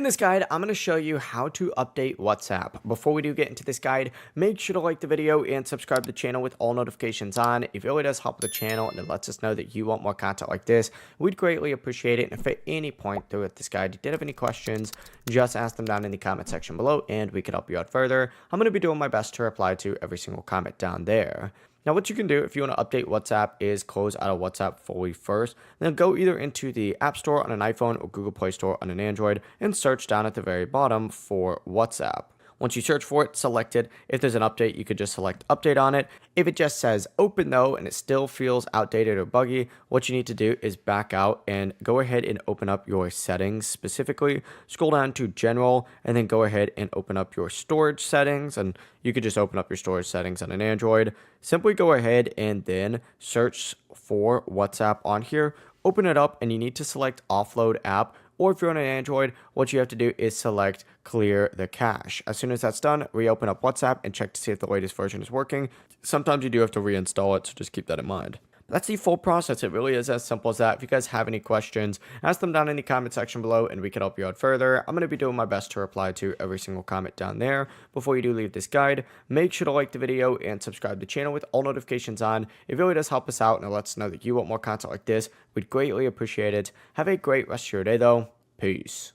this guide, I'm going to show you how to update WhatsApp. Before we do get into this guide, make sure to like the video and subscribe to the channel with all notifications on. It really does help the channel and it lets us know that you want more content like this. We'd greatly appreciate it. And if at any point throughout this guide you did have any questions, just ask them down in the comment section below and we can help you out further. I'm going to be doing my best to reply to every single comment down there. Now, what you can do if you want to update WhatsApp is close out of WhatsApp fully first, then go either into the App Store on an iPhone or Google Play Store on an Android and search down at the very bottom for WhatsApp. Once you search for it, select it. If there's an update, you could just select update on it. If it just says open though and it still feels outdated or buggy, what you need to do is back out and go ahead and open up your settings specifically. Scroll down to general and then go ahead and open up your storage settings, and you could just open up your storage settings on an Android. Simply go ahead and then search for WhatsApp on here. Open it up and you need to select offload app. Or if you're on an Android, what you have to do is select clear the cache. As soon as that's done, reopen up WhatsApp and check to see if the latest version is working. Sometimes you do have to reinstall it, so just keep that in mind. That's the full process. It really is as simple as that. If you guys have any questions, ask them down in the comment section below and we can help you out further. I'm going to be doing my best to reply to every single comment down there. Before you do leave this guide, make sure to like the video and subscribe to the channel with all notifications on. It really does help us out and it lets us know that you want more content like this. We'd greatly appreciate it. Have a great rest of your day though. Peace.